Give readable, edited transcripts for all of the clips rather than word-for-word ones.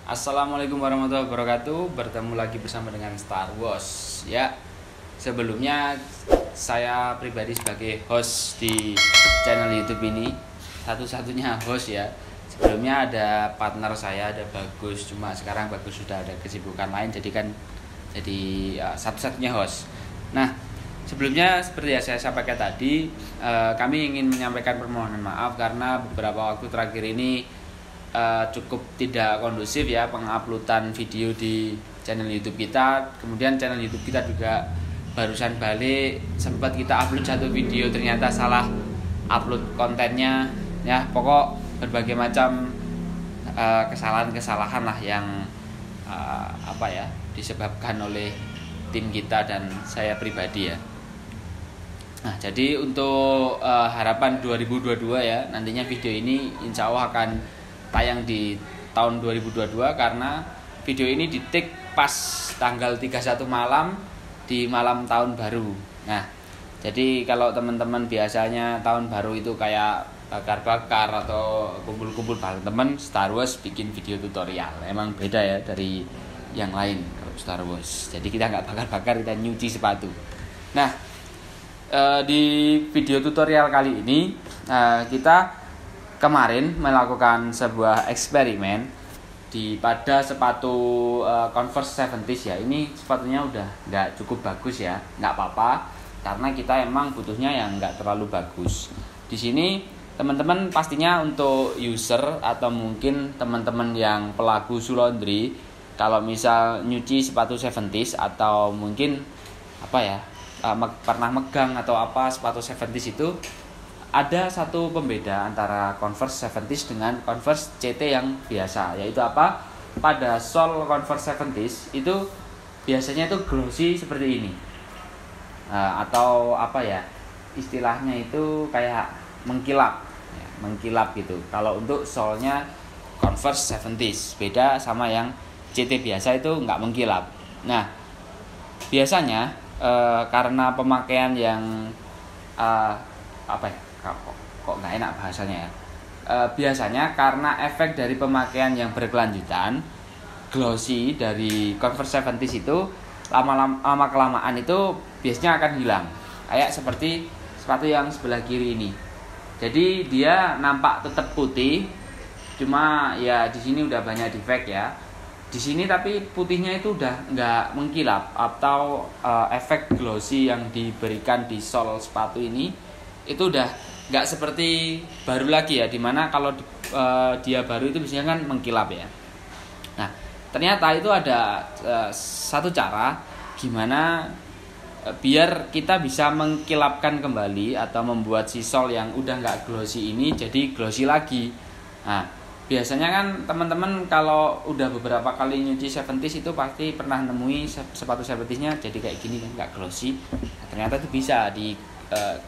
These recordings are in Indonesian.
Assalamualaikum warahmatullahi wabarakatuh. Bertemu lagi bersama dengan Star Wars. Ya, sebelumnya saya pribadi sebagai host di channel YouTube ini, satu-satunya host ya. Sebelumnya ada partner saya, ada Bagus. Cuma sekarang Bagus sudah ada kesibukan lain, jadi satu-satunya host. Nah, sebelumnya seperti yang saya sampaikan tadi, kami ingin menyampaikan permohonan maaf karena beberapa waktu terakhir ini cukup tidak kondusif ya penguploadan video di channel YouTube kita. Kemudian channel YouTube kita juga barusan balik, sempat kita upload satu video ternyata salah upload kontennya ya. Pokok berbagai macam kesalahan-kesalahan lah yang disebabkan oleh tim kita dan saya pribadi ya. Nah, jadi untuk harapan 2022 ya, nantinya video ini insya Allah akan tayang di tahun 2022 karena video ini di-take pas tanggal 31 malam di malam tahun baru. Nah, jadi kalau teman-teman biasanya tahun baru itu kayak bakar-bakar atau kumpul-kumpul bareng teman, Star Wars bikin video tutorial. Emang beda ya dari yang lain kalau Star Wars. Jadi kita nggak bakar-bakar, kita nyuci sepatu. Nah, di video tutorial kali ini kita kemarin melakukan sebuah eksperimen pada sepatu Converse 70s ya. Ini sepatunya udah nggak cukup bagus ya, nggak apa-apa karena kita emang butuhnya yang nggak terlalu bagus. Di sini teman-teman pastinya untuk user atau mungkin teman-teman yang pelaku shoe laundry, kalau misal nyuci sepatu 70s atau mungkin pernah megang atau sepatu 70s itu ada satu pembeda antara Converse 70s dengan Converse CT yang biasa, yaitu pada sol Converse 70s itu biasanya itu glossy seperti ini, atau istilahnya itu kayak mengkilap ya, mengkilap gitu. Kalau untuk solnya Converse 70s beda sama yang CT biasa, itu nggak mengkilap. Nah, biasanya karena pemakaian yang kok nggak enak bahasanya ya. Biasanya karena efek dari pemakaian yang berkelanjutan, glossy dari Converse 70s itu lama kelamaan itu biasanya akan hilang. Kayak seperti sepatu yang sebelah kiri ini. Jadi dia nampak tetap putih, cuma ya di sini udah banyak defek ya. Di sini tapi putihnya itu udah nggak mengkilap, atau efek glossy yang diberikan di sol sepatu ini itu udah nggak seperti baru lagi ya, dimana kalau dia baru itu biasanya kan mengkilap ya. Nah, ternyata itu ada satu cara gimana biar kita bisa mengkilapkan kembali atau membuat si sol yang udah nggak glossy ini jadi glossy lagi. Nah, biasanya kan teman-teman kalau udah beberapa kali nyuci 70s itu pasti pernah nemui sepatu 70s-nya jadi kayak gini kan, nggak glossy. Nah, ternyata itu bisa di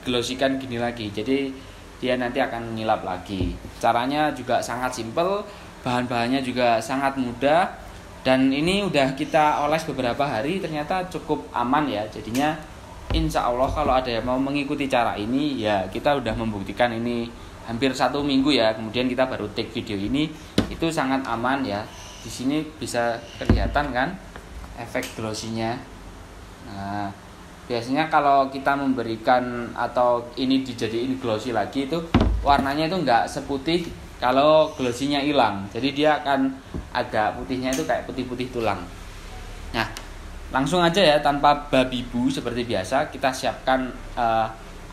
glossikan gini lagi, jadi dia nanti akan ngilap lagi. Caranya juga sangat simple, bahan-bahannya juga sangat mudah, dan ini udah kita oles beberapa hari ternyata cukup aman ya. Jadinya insya Allah kalau ada yang mau mengikuti cara ini ya, kita udah membuktikan ini hampir 1 minggu ya, kemudian kita baru take video ini, itu sangat aman ya. Di sini bisa kelihatan kan efek glossinya. Nah, biasanya kalau kita memberikan atau ini dijadiin glossy lagi itu warnanya itu nggak seputih kalau glossinya hilang. Jadi dia akan agak putihnya itu kayak putih-putih tulang. Nah, langsung aja ya tanpa babi bu seperti biasa kita siapkan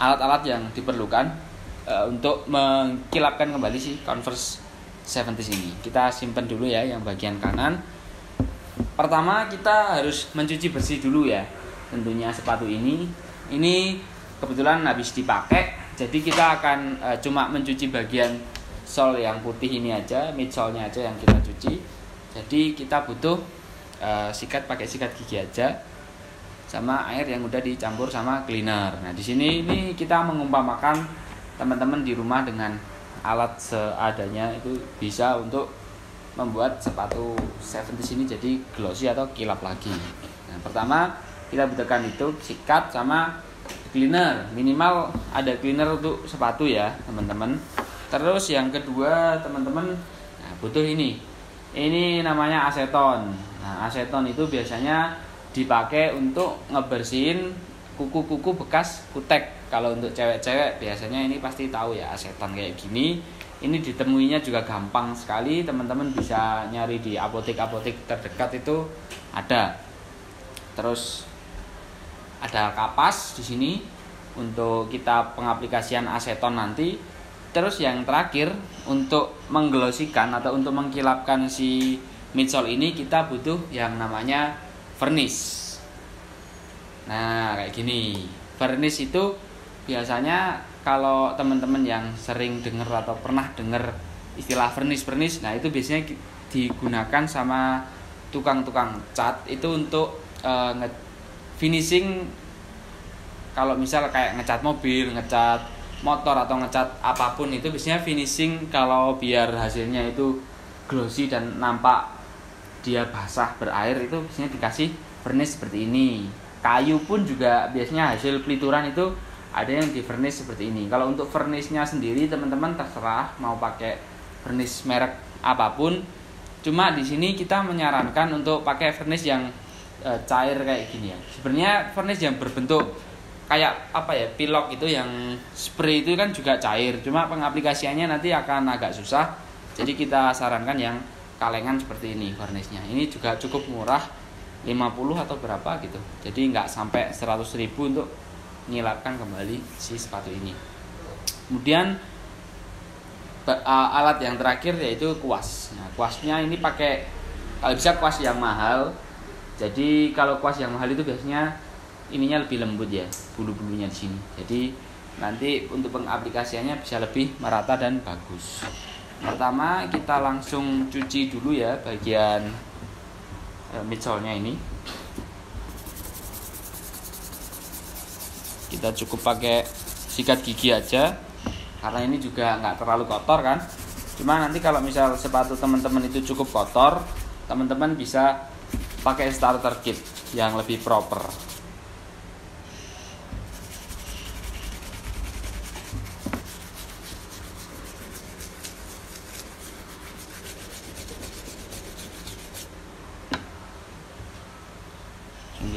alat-alat yang diperlukan untuk mengkilapkan kembali si Converse 70s ini. Kita simpan dulu ya yang bagian kanan. Pertama kita harus mencuci bersih dulu ya. Tentunya sepatu ini kebetulan habis dipakai, jadi kita akan cuma mencuci bagian sol yang putih ini aja, midsole-nya aja yang kita cuci. Jadi kita butuh pakai sikat gigi aja sama air yang udah dicampur sama cleaner. Nah, di sini ini kita mengumpamakan teman-teman di rumah dengan alat seadanya itu bisa untuk membuat sepatu 70s ini jadi glossy atau kilap lagi. Nah, pertama kita butuhkan itu sikat sama cleaner, minimal ada cleaner untuk sepatu ya teman-teman. Terus yang kedua teman-teman butuh ini Ini namanya aseton. Nah, aseton itu biasanya dipakai untuk ngebersihin kuku-kuku bekas kutek. Kalau untuk cewek-cewek biasanya ini pasti tahu ya, aseton kayak gini. Ini ditemuinya juga gampang sekali, teman-teman bisa nyari di apotek-apotek terdekat itu ada. Terus ada kapas di sini untuk kita pengaplikasian aseton nanti. Terus yang terakhir untuk mengglosikan atau untuk mengkilapkan si midsole ini kita butuh yang namanya vernis. Nah, kayak gini. Vernis itu biasanya kalau teman-teman yang sering dengar atau pernah dengar istilah vernis, nah itu biasanya digunakan sama tukang-tukang cat itu untuk finishing. Kalau misal kayak ngecat mobil, ngecat motor atau ngecat apapun itu biasanya finishing, kalau biar hasilnya itu glossy dan nampak dia basah berair itu biasanya dikasih vernis seperti ini. Kayu pun juga biasanya hasil pelituran itu ada yang di vernis seperti ini. Kalau untuk vernisnya sendiri teman-teman terserah mau pakai vernis merek apapun. Cuma di sini kita menyarankan untuk pakai vernis yang cair kayak gini ya. Sebenarnya vernis yang berbentuk kayak apa ya, pilok itu yang spray itu kan juga cair, cuma pengaplikasiannya nanti akan agak susah. Jadi kita sarankan yang kalengan seperti ini vernisnya. Ini juga cukup murah, 50 atau berapa gitu. Jadi nggak sampai 100.000 untuk ngilapkan kembali si sepatu ini. Kemudian alat yang terakhir yaitu kuas. Nah, kuasnya ini pakai, kalau bisa kuas yang mahal. Jadi kalau kuas yang mahal itu biasanya ininya lebih lembut ya, bulu-bulunya di sini. Jadi nanti untuk pengaplikasiannya bisa lebih merata dan bagus. Pertama kita langsung cuci dulu ya bagian midsole-nya ini. Kita cukup pakai sikat gigi aja karena ini juga nggak terlalu kotor kan. Cuma nanti kalau misal sepatu teman-teman itu cukup kotor, teman-teman bisa pakai starter kit yang lebih proper.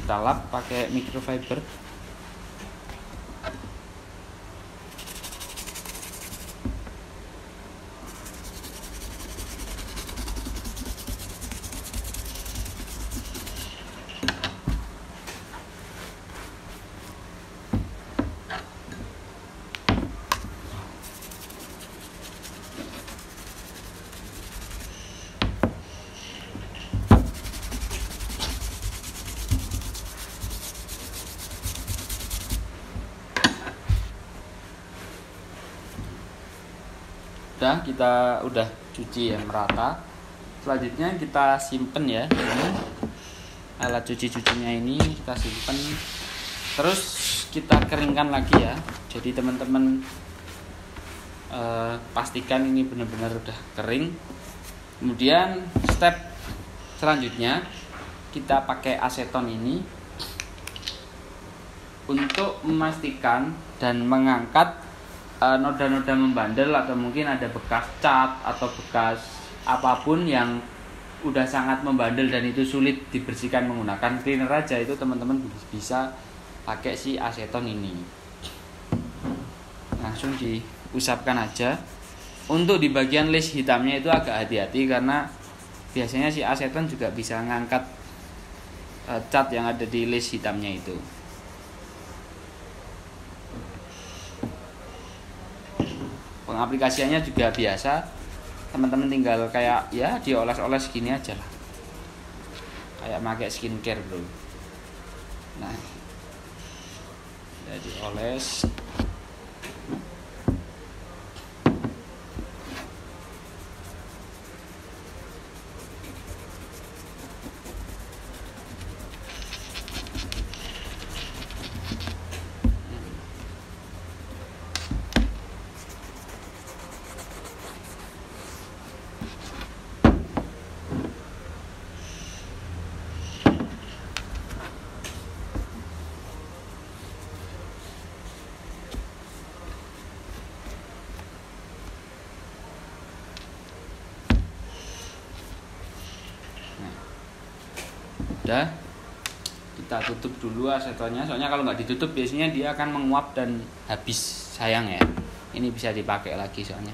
Kita lap pakai microfiber. Kita udah cuci yang merata. Selanjutnya kita simpen ya, ini alat cucinya ini kita simpen. Terus kita keringkan lagi ya. Jadi teman-teman pastikan ini benar-benar udah kering. Kemudian step selanjutnya kita pakai aseton ini untuk memastikan dan mengangkat noda-noda membandel atau mungkin ada bekas cat atau bekas apapun yang udah sangat membandel dan itu sulit dibersihkan menggunakan cleaner aja. Itu teman-teman bisa pakai si aseton ini, langsung diusapkan aja. Untuk di bagian lace hitamnya itu agak hati-hati karena biasanya si aseton juga bisa ngangkat cat yang ada di lace hitamnya itu. Pengaplikasiannya juga biasa, teman-teman tinggal kayak ya dioles-oles gini aja lah, kayak pakai skincare bro. Nah, jadi oles. Nah, udah, kita tutup dulu asetonnya, soalnya kalau nggak ditutup biasanya dia akan menguap dan habis, sayang ya. Ini bisa dipakai lagi soalnya.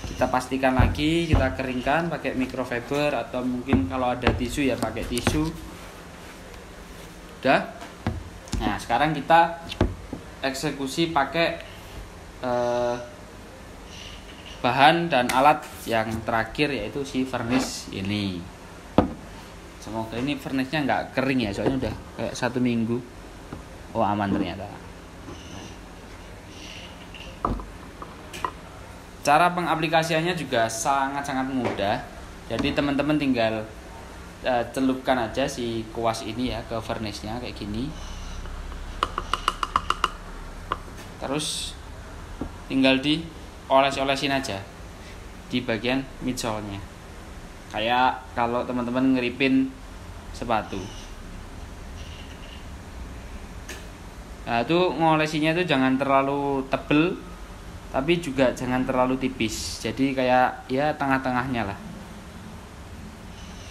Kita pastikan lagi, kita keringkan pakai microfiber atau mungkin kalau ada tisu ya pakai tisu. Udah. Nah, sekarang kita eksekusi pakai bahan dan alat yang terakhir, yaitu si vernis ini. Semoga ini vernisnya nggak kering ya, soalnya udah kayak 1 minggu. Oh, aman ternyata. Cara pengaplikasiannya juga sangat-sangat mudah. Jadi teman-teman tinggal celupkan aja si kuas ini ya ke vernisnya kayak gini. Terus tinggal dioles-olesin aja di bagian midsole-nya. Kayak kalau teman-teman ngeripin sepatu. Nah, itu ngolesinya itu jangan terlalu tebel, tapi juga jangan terlalu tipis. Jadi kayak ya tengah-tengahnya lah.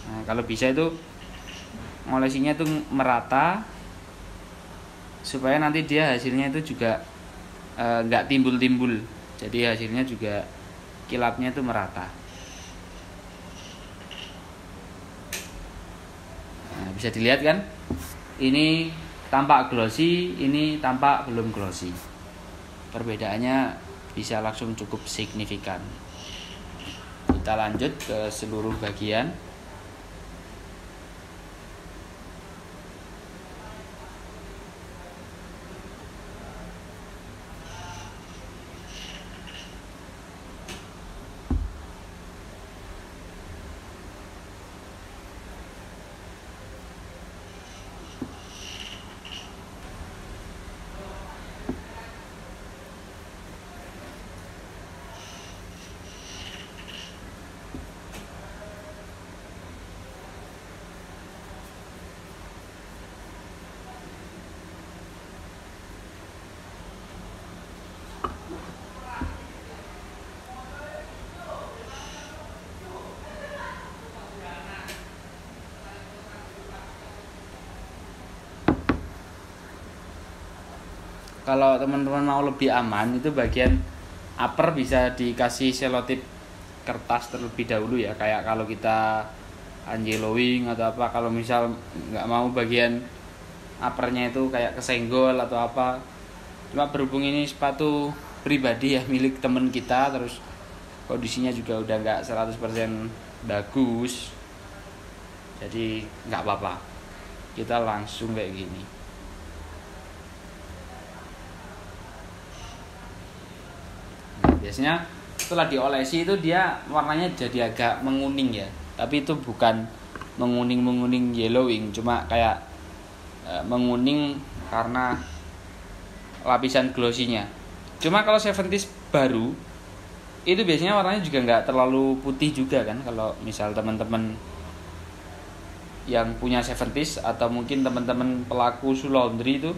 Nah, kalau bisa itu ngolesinya itu merata, supaya nanti dia hasilnya itu juga nggak timbul-timbul. Jadi hasilnya juga kilapnya itu merata. Nah, bisa dilihat kan, ini tampak glossy, ini tampak belum glossy. Perbedaannya bisa langsung cukup signifikan. Kita lanjut ke seluruh bagian. Kalau teman-teman mau lebih aman, itu bagian upper bisa dikasih selotip kertas terlebih dahulu ya, kayak kalau kita angeloing atau apa. Kalau misal nggak mau bagian uppernya itu kayak kesenggol atau apa, cuma berhubung ini sepatu pribadi ya, milik temen kita, terus kondisinya juga udah nggak 100% bagus, jadi nggak apa-apa, kita langsung kayak gini. Biasanya setelah diolesi itu dia warnanya jadi agak menguning ya, tapi itu bukan menguning yellowing, cuma kayak menguning karena lapisan glossy-nya. Cuma kalau 70s baru itu biasanya warnanya juga nggak terlalu putih juga kan. Kalau misal teman-teman yang punya 70s atau mungkin teman-teman pelaku shoe laundry itu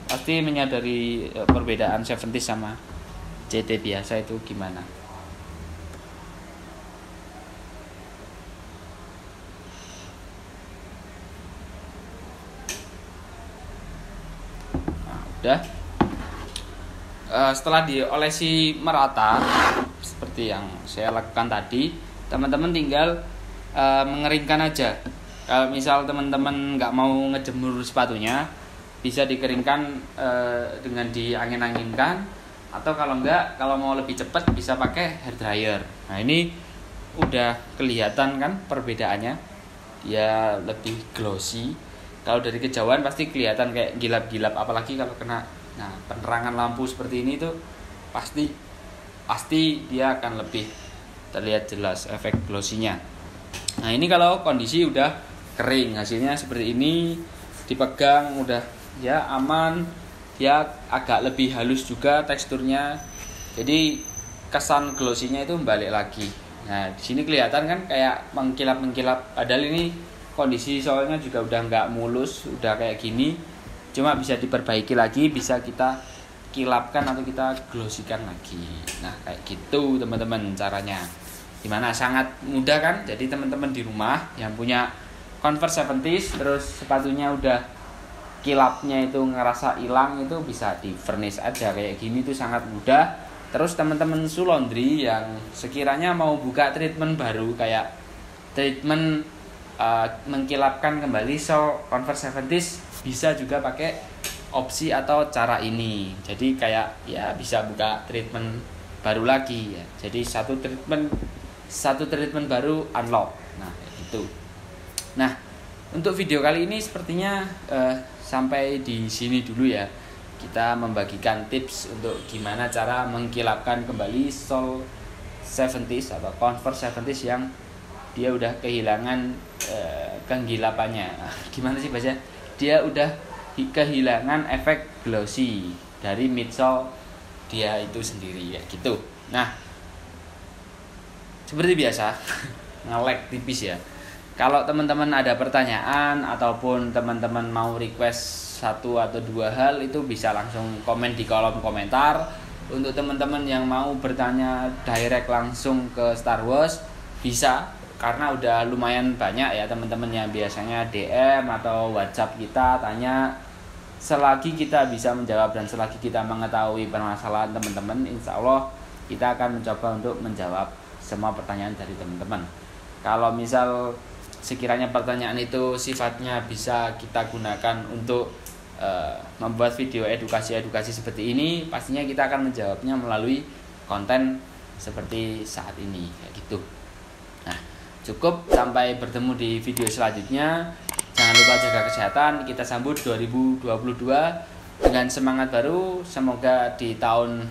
pasti menyadari perbedaan 70s sama CT biasa itu gimana. Nah, udah. Setelah diolesi merata seperti yang saya lakukan tadi, teman-teman tinggal mengeringkan aja. Kalau misal teman-teman nggak mau ngejemur sepatunya, bisa dikeringkan dengan diangin-anginkan. Atau kalau enggak, kalau mau lebih cepat bisa pakai hair dryer. Nah, ini udah kelihatan kan perbedaannya. Dia lebih glossy. Kalau dari kejauhan pasti kelihatan kayak gilap-gilap, apalagi kalau kena penerangan lampu seperti ini tuh pasti dia akan lebih terlihat jelas efek glossy-nya. Nah, ini kalau kondisi udah kering, hasilnya seperti ini, dipegang udah ya aman. Dia agak lebih halus juga teksturnya, jadi kesan glossy-nya itu balik lagi. Nah, di sini kelihatan kan kayak mengkilap-mengkilap, padahal ini kondisi soalnya juga udah nggak mulus, udah kayak gini, cuma bisa diperbaiki lagi, bisa kita kilapkan atau kita glossikan lagi. Nah, kayak gitu teman-teman caranya. Dimana sangat mudah kan. Jadi teman-teman di rumah yang punya Converse 70s terus sepatunya udah kilapnya itu ngerasa hilang, itu bisa di furnish aja kayak gini tuh sangat mudah. Terus teman-teman shoe laundry yang sekiranya mau buka treatment baru kayak treatment mengkilapkan kembali sol Converse 70s, bisa juga pakai opsi atau cara ini. Jadi kayak ya bisa buka treatment baru lagi ya. Jadi satu treatment baru unlock. Nah, itu. Nah, untuk video kali ini sepertinya sampai di sini dulu ya. Kita membagikan tips untuk gimana cara mengkilapkan kembali sol 70s atau Converse 70s yang dia udah kehilangan kenggilapannya. Gimana sih bahasa? Dia udah kehilangan efek glossy dari midsole dia itu sendiri ya gitu. Nah, seperti biasa nge-lag tipis ya. Kalau teman-teman ada pertanyaan ataupun teman-teman mau request satu atau dua hal, itu bisa langsung komen di kolom komentar. Untuk teman-teman yang mau bertanya direct langsung ke Star Wars bisa, karena udah lumayan banyak ya teman-teman yang biasanya DM atau WhatsApp kita tanya. Selagi kita bisa menjawab dan selagi kita mengetahui permasalahan teman-teman, insya Allah kita akan mencoba untuk menjawab semua pertanyaan dari teman-teman. Kalau misal sekiranya pertanyaan itu sifatnya bisa kita gunakan untuk membuat video edukasi seperti ini, pastinya kita akan menjawabnya melalui konten seperti saat ini kayak gitu. Nah, cukup, sampai bertemu di video selanjutnya. Jangan lupa jaga kesehatan. Kita sambut 2022 dengan semangat baru. Semoga di tahun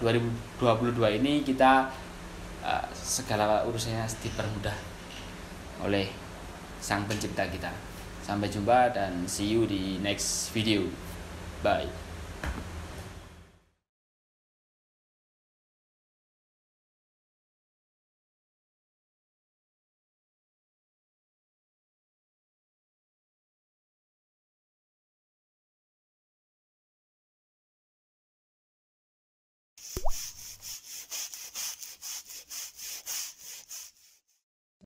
2022 ini kita segala urusannya dipermudah oleh Sang Pencipta kita. Sampai jumpa dan see you di next video. Bye.